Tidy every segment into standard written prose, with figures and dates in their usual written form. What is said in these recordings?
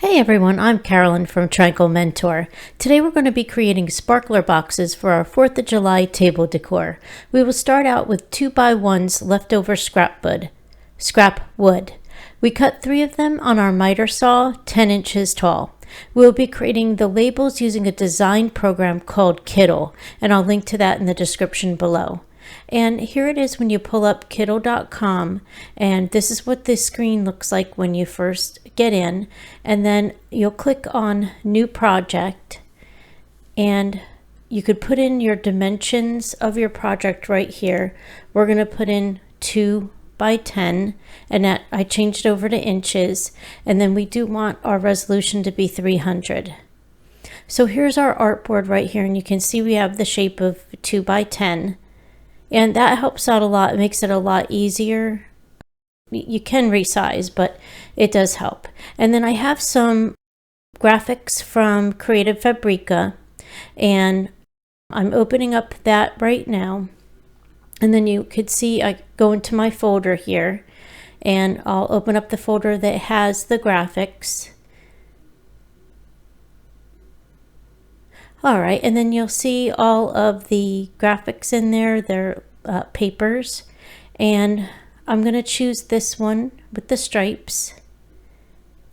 Hey everyone, I'm Carolyn from Tranquil Mentor. Today we're going to be creating sparkler boxes for our 4th of July table decor. We will start out with 2x1s leftover scrap wood. We cut 3 of them on our miter saw, 10 inches tall. We'll be creating the labels using a design program called Kittl, and I'll link to that in the description below. And here it is when you pull up Kittl.com, and this is what this screen looks like when you first get in, and then you'll click on New Project, and you could put in your dimensions of your project right here. We're going to put in 2x10, and that I changed over to inches, and then we do want our resolution to be 300. So here's our artboard right here, and you can see we have the shape of 2x10. And that helps out a lot. It makes it a lot easier. You can resize, but it does help. And then I have some graphics from Creative Fabrica, and I'm opening up that right now. And then you could see I go into my folder here, and I'll open up the folder that has the graphics. All right, and then you'll see all of the graphics in there. They're papers, and I'm going to choose this one with the stripes.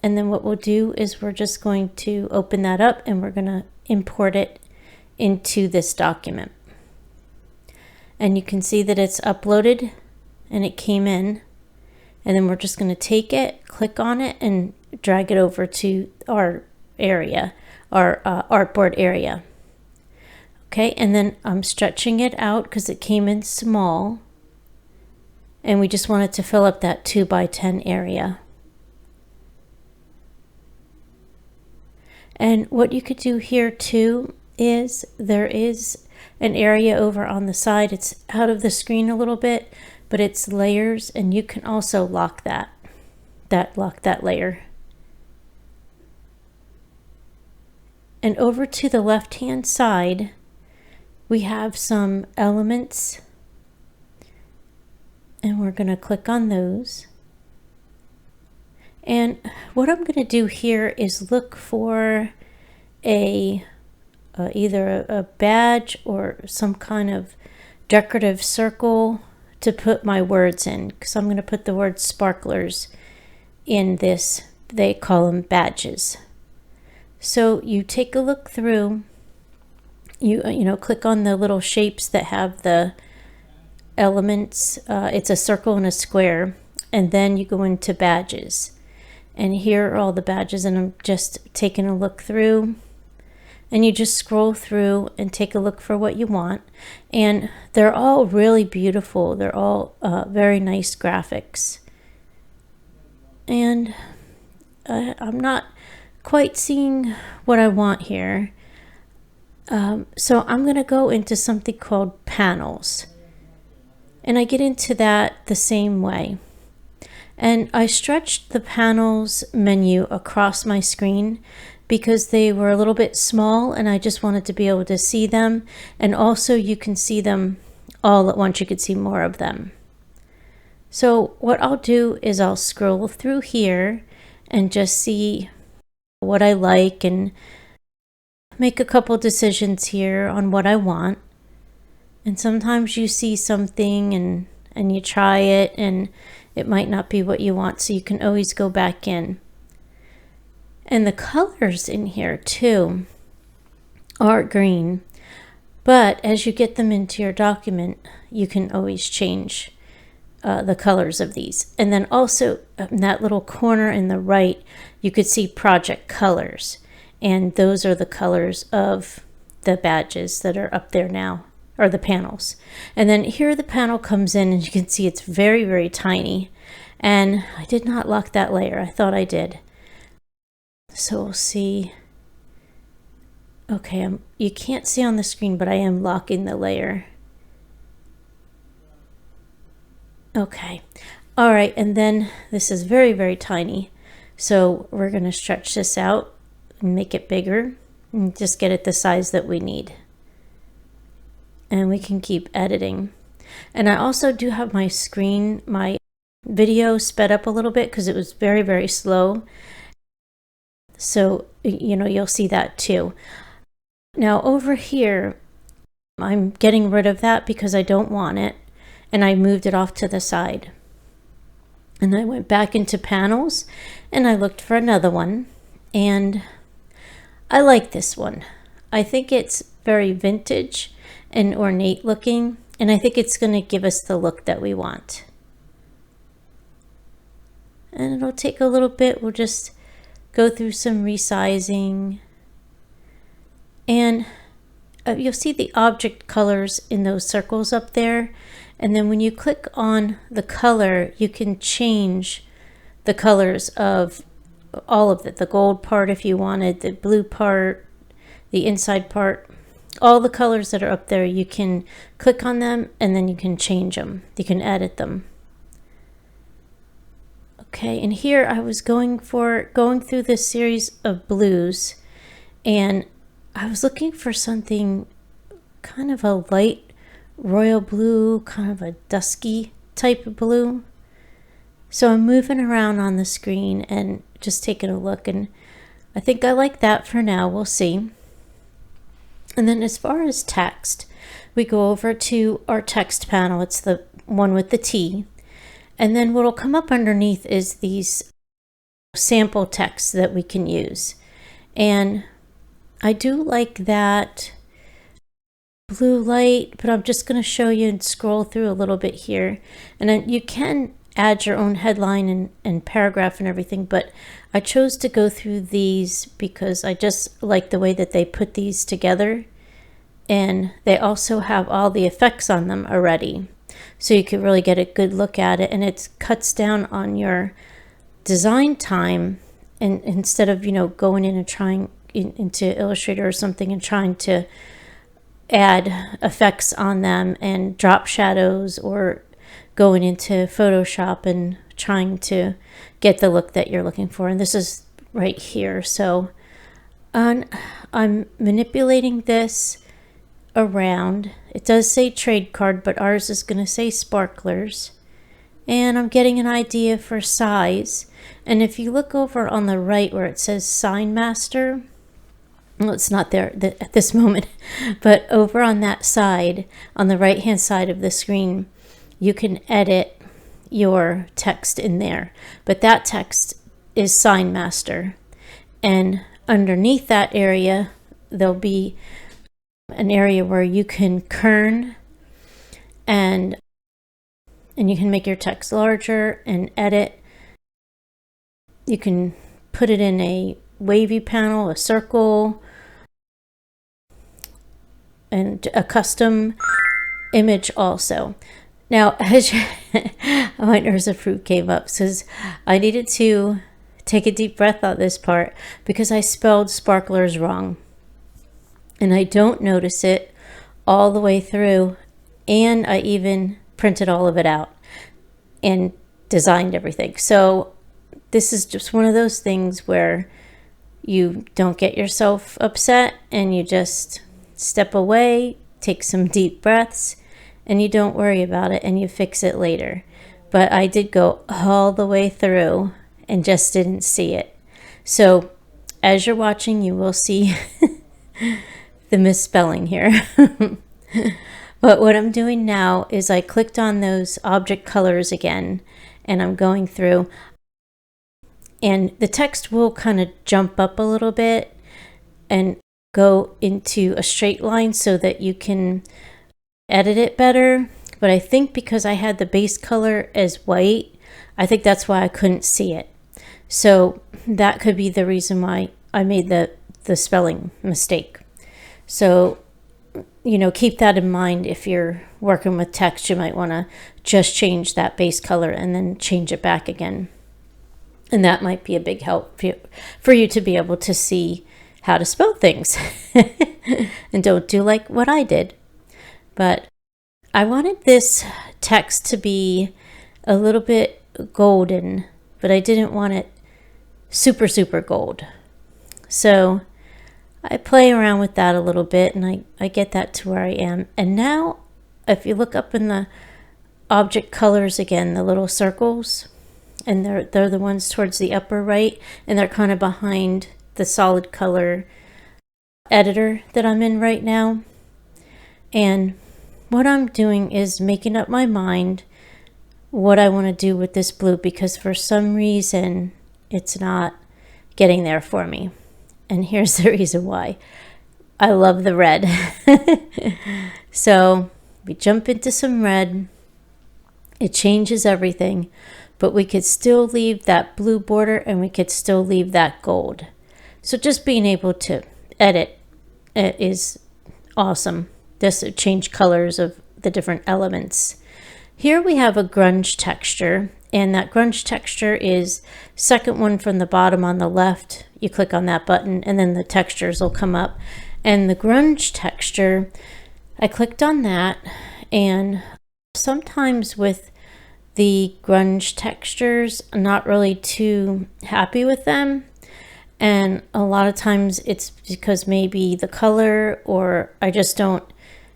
And then what we'll do is we're just going to open that up, and we're going to import it into this document. And you can see that it's uploaded and it came in. And then we're just going to take it, click on it, and drag it over to our area. Our artboard area. Okay, and then I'm stretching it out because it came in small, and we just wanted to fill up that 2x10 area. And what you could do here too is there is an area over on the side. It's out of the screen a little bit, but it's layers, and you can also lock that layer. And over to the left-hand side, we have some elements, and we're going to click on those. And what I'm going to do here is look for either a badge or some kind of decorative circle to put my words in, because I'm going to put the word sparklers in this. They call them badges. So you take a look through, you click on the little shapes that have the elements. It's a circle and a square, and then you go into badges. And here are all the badges, and I'm just taking a look through. And you just scroll through and take a look for what you want. And they're all really beautiful. They're all very nice graphics. And I'm not quite seeing what I want here. So I'm going to go into something called panels, and I get into that the same way. And I stretched the panels menu across my screen because they were a little bit small, and I just wanted to be able to see them. And also you can see them all at once. You could see more of them. So what I'll do is I'll scroll through here and just see what I like and make a couple decisions here on what I want. And sometimes you see something and you try it, and it might not be what you want, so you can always go back in. And the colors in here too are green, but as you get them into your document, you can always change the colors of these. And then also in that little corner in the right, you could see project colors, and those are the colors of the badges that are up there now, or the panels. And then here the panel comes in, and you can see it's very, very tiny, and I did not lock that layer. I thought I did. So we'll see. Okay, you can't see on the screen, but I am locking the layer. Okay, all right, and then this is very, very tiny. So we're going to stretch this out and make it bigger and just get it the size that we need. And we can keep editing. And I also do have my video sped up a little bit because it was very, very slow. So, you know, you'll see that too. Now over here, I'm getting rid of that because I don't want it. And I moved it off to the side. And I went back into panels and I looked for another one. And I like this one. I think it's very vintage and ornate looking. And I think it's going to give us the look that we want. And it'll take a little bit. We'll just go through some resizing. And you'll see the object colors in those circles up there. And then when you click on the color, you can change the colors of all of it. The gold part if you wanted, the blue part, the inside part. All the colors that are up there, you can click on them and then you can change them. You can edit them. Okay, and here I was going through this series of blues, and I was looking for something kind of a light royal blue, kind of a dusky type of blue. So I'm moving around on the screen and just taking a look, and I think I like that for now. We'll see. And then as far as text, we go over to our text panel. It's the one with the T. And then what will come up underneath is these sample texts that we can use. And I do like that blue light, but I'm just going to show you and scroll through a little bit here. And then you can add your own headline and paragraph and everything, but I chose to go through these because I just like the way that they put these together. And they also have all the effects on them already. So you can really get a good look at it, and it cuts down on your design time. And instead of, you know, going in and trying into Illustrator or something and trying to add effects on them and drop shadows, or going into Photoshop and trying to get the look that you're looking for. And this is right here. So I'm manipulating this around. It does say trade card, but ours is going to say sparklers. And I'm getting an idea for size. And if you look over on the right where it says Sign Master, well, it's not there at this moment, but over on that side, on the right hand side of the screen, you can edit your text in there. But that text is Sign Master. And underneath that area, there'll be an area where you can kern, and you can make your text larger and edit. You can put it in a wavy panel, a circle, and a custom image also. Now, as my nurse of fruit came up, says I needed to take a deep breath on this part because I spelled sparklers wrong. And I don't notice it all the way through. And I even printed all of it out and designed everything. So this is just one of those things where you don't get yourself upset and you just step away, take some deep breaths, and you don't worry about it and you fix it later. But I did go all the way through and just didn't see it. So as you're watching, you will see the misspelling here. But what I'm doing now is I clicked on those object colors again, and I'm going through, and the text will kind of jump up a little bit and go into a straight line so that you can edit it better. But I think because I had the base color as white, I think that's why I couldn't see it. So that could be the reason why I made the spelling mistake. So, you know, keep that in mind. If you're working with text, you might want to just change that base color and then change it back again. And that might be a big help for you to be able to see how to spell things. And don't do like what I did. But I wanted this text to be a little bit golden, but I didn't want it super, super gold. So I play around with that a little bit, and I get that to where I am. And now, if you look up in the object colors again, the little circles, and they're the ones towards the upper right, and they're kind of behind the solid color editor that I'm in right now. And what I'm doing is making up my mind what I want to do with this blue, because for some reason it's not getting there for me. And here's the reason why. I love the red. So we jump into some red. It changes everything, but we could still leave that blue border and we could still leave that gold. So just being able to edit it is awesome. Just change colors of the different elements. Here we have a grunge texture, and that grunge texture is second one from the bottom on the left. You click on that button and then the textures will come up. And the grunge texture, I clicked on that, and sometimes with the grunge textures, I'm not really too happy with them. And a lot of times it's because maybe the color, or I just don't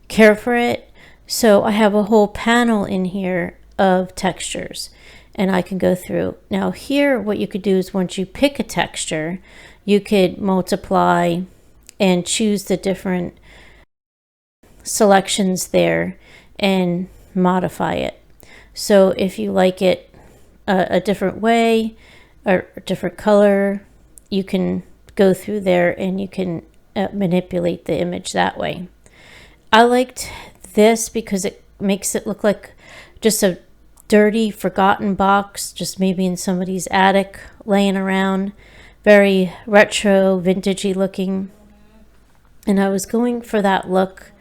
care for it. So I have a whole panel in here of textures, and I can go through. Now here, what you could do is once you pick a texture, you could multiply and choose the different selections there and modify it. So if you like it a different way or a different color, you can go through there and you can manipulate the image that way. I liked this because it makes it look like just a dirty, forgotten box, just maybe in somebody's attic laying around. Very retro, vintagey looking. And I was going for that look.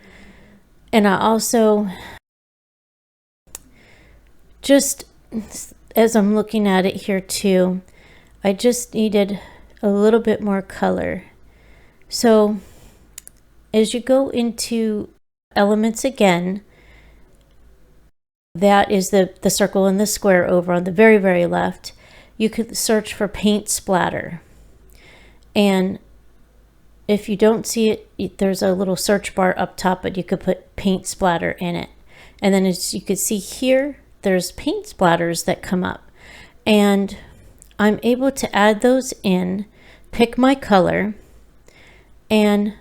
And I also, just as I'm looking at it here too, I just needed a little bit more color. So as you go into elements again, that is the circle and the square over on the very, very left. You could search for paint splatter. And if you don't see it, there's a little search bar up top, but you could put paint splatter in it. And then as you can see here, there's paint splatters that come up. And I'm able to add those in, pick my color, and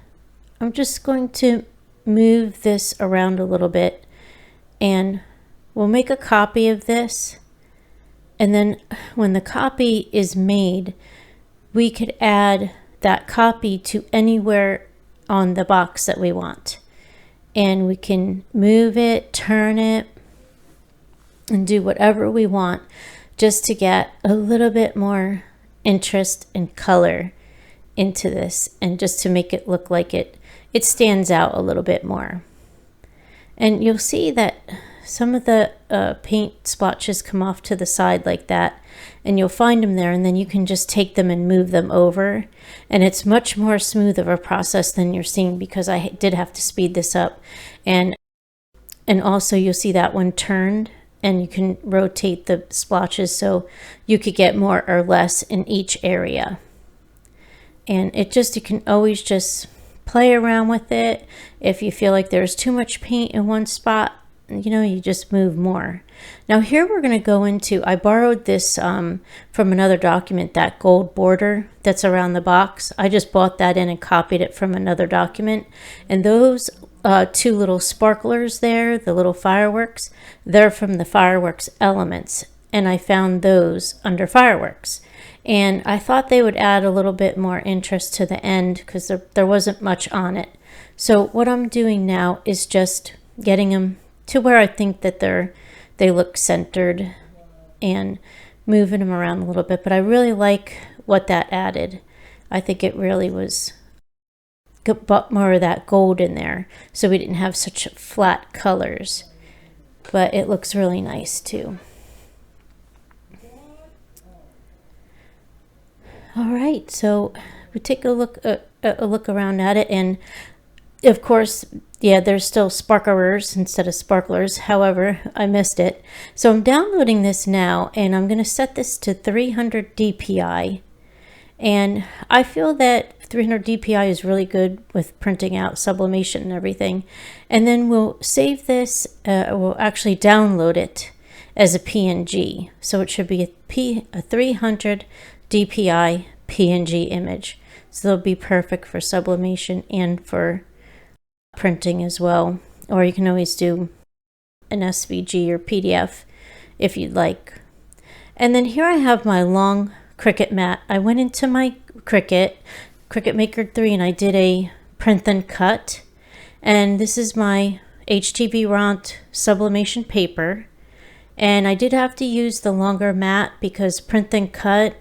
I'm just going to move this around a little bit, and we'll make a copy of this. And then when the copy is made, we could add that copy to anywhere on the box that we want. And we can move it, turn it, and do whatever we want just to get a little bit more interest and color into this, and just to make it look like it stands out a little bit more. And you'll see that some of the paint splotches come off to the side like that, and you'll find them there, and then you can just take them and move them over, and it's much more smooth of a process than you're seeing, because I did have to speed this up. And also you'll see that one turned, and you can rotate the splotches so you could get more or less in each area. And you can always just play around with it. If you feel like there's too much paint in one spot, you just move more. Now here we're going to go into, I borrowed this from another document, that gold border that's around the box. I just bought that in and copied it from another document. And those two little sparklers there, the little fireworks, they're from the fireworks elements. And I found those under fireworks. And I thought they would add a little bit more interest to the end, because there wasn't much on it. So what I'm doing now is just getting them to where I think that they look centered, and moving them around a little bit. But I really like what that added. I think it really was got more of that gold in there, so we didn't have such flat colors. But it looks really nice too. All right, so we take a look around at it, and of course, yeah, there's still sparklers instead of sparklers. However, I missed it. So I'm downloading this now, and I'm going to set this to 300 DPI. And I feel that 300 DPI is really good with printing out sublimation and everything. And then we'll save this, we'll actually download it as a PNG. So it should be a 300 DPI PNG image. So they'll be perfect for sublimation and for printing as well. Or you can always do an SVG or PDF if you'd like. And then here I have my long Cricut mat. I went into my Cricut Maker 3 and I did a print and cut. And this is my HTV Ront sublimation paper. And I did have to use the longer mat because print and cut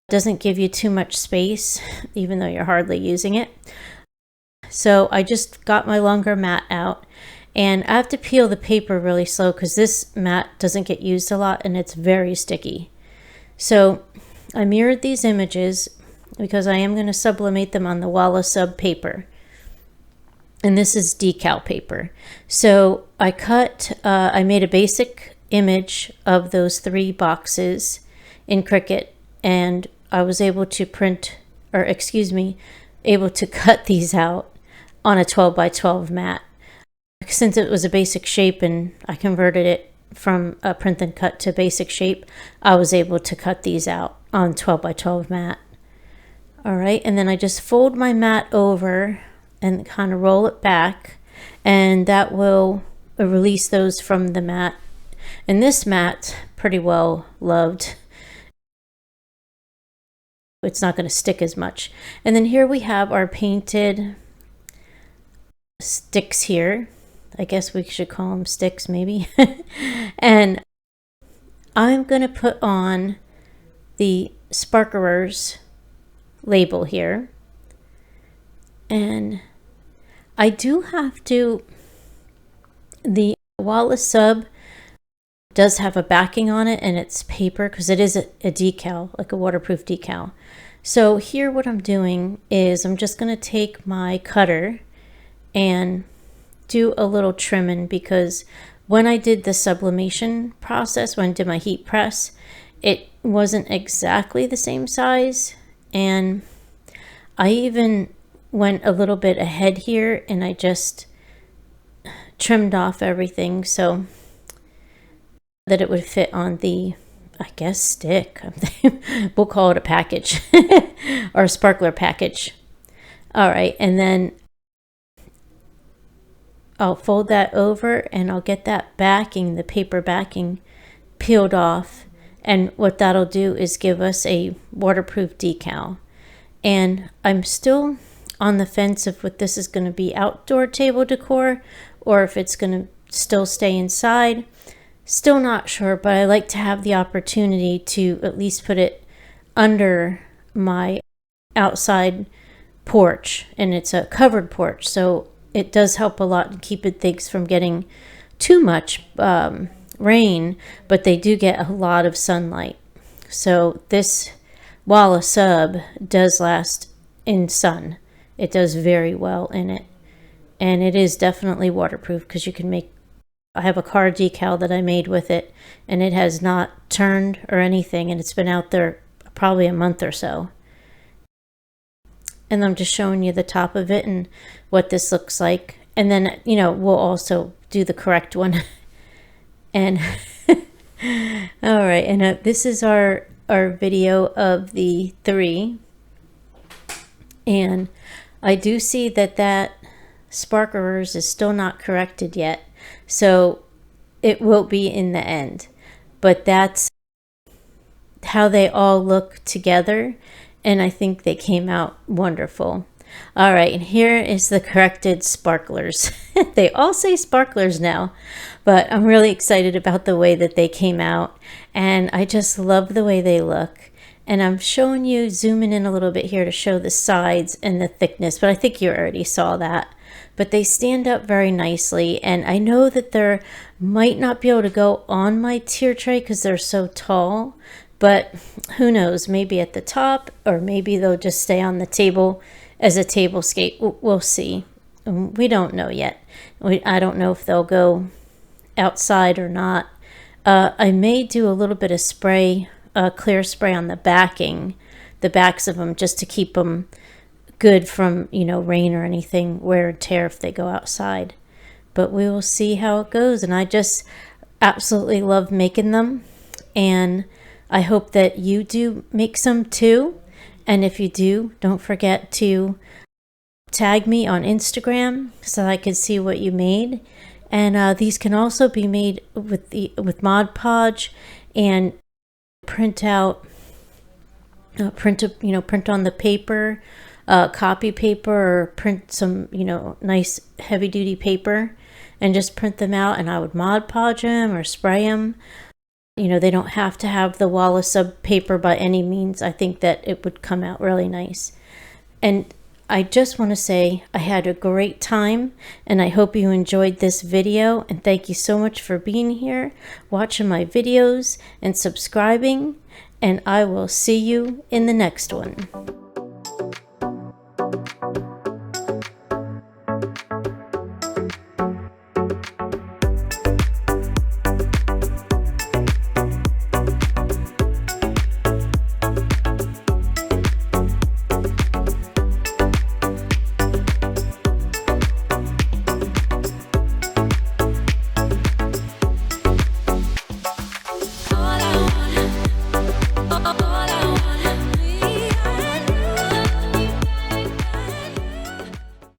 doesn't give you too much space, even though you're hardly using it. So I just got my longer mat out, and I have to peel the paper really slow because this mat doesn't get used a lot and it's very sticky. So I mirrored these images because I am going to sublimate them on the Walla Sub paper. And this is decal paper. So I made a basic image of those 3 boxes in Cricut, and I was able to able to cut these out on a 12 by 12 mat. Since it was a basic shape and I converted it from a print and cut to basic shape, I was able to cut these out on 12 by 12 mat. All right, and then I just fold my mat over and kind of roll it back, and that will release those from the mat. And this mat, pretty well loved. It's not going to stick as much. And then here we have our painted sticks here. I guess we should call them sticks maybe. And I'm going to put on the Sparklers label here. And I do have to, the Walla Sub does have a backing on it and it's paper because it is a decal, like a waterproof decal. So here what I'm doing is I'm just going to take my cutter and do a little trimming, because when I did the sublimation process, when I did my heat press, it wasn't exactly the same size, and I even went a little bit ahead here and I just trimmed off everything so that it would fit on the, I guess, stick. We'll call it a package or a sparkler package. All right, and then I'll fold that over and I'll get that backing, the paper backing, peeled off. And what that'll do is give us a waterproof decal. And I'm still on the fence of what this is going to be outdoor table decor or if it's going to still stay inside. Still not sure, but I like to have the opportunity to at least put it under my outside porch, and it's a covered porch, so it does help a lot in keeping things from getting too much rain, but they do get a lot of sunlight. So this Walla Sub does last in sun. It does very well in it, and it is definitely waterproof because you can make, I have a car decal that I made with it, and it has not turned or anything, and it's been out there probably a month or so. And I'm just showing you the top of it and what this looks like. And then, you know, we'll also do the correct one. And all right, and this is our video of the 3. And I do see that Sparklers is still not corrected yet. So it will be in the end, but that's how they all look together, and I think they came out wonderful. All right, and here is the corrected Sparklers. They all say Sparklers now, but I'm really excited about the way that they came out, and I just love the way they look. And I'm showing you, zooming in a little bit here to show the sides and the thickness, but I think you already saw that. But they stand up very nicely, and I know that they might not be able to go on my tier tray because they're so tall, but who knows, maybe at the top, or maybe they'll just stay on the table as a table scape. We'll see. We don't know yet. I don't know if they'll go outside or not. I may do a little bit of spray, clear spray on the backs of them, just to keep them good from, you know, rain or anything, wear and tear if they go outside. But we will see how it goes, and I just absolutely love making them, and I hope that you do make some too. And if you do, don't forget to tag me on Instagram so I can see what you made. And these can also be made with Mod Podge and print on the paper, copy paper, or print some nice heavy duty paper and just print them out, and I would Mod Podge them or spray them. They don't have to have the Walla Sub paper by any means. I think that it would come out really nice. And I just want to say I had a great time, and I hope you enjoyed this video, and thank you so much for being here, watching my videos, and subscribing, and I will see you in the next one.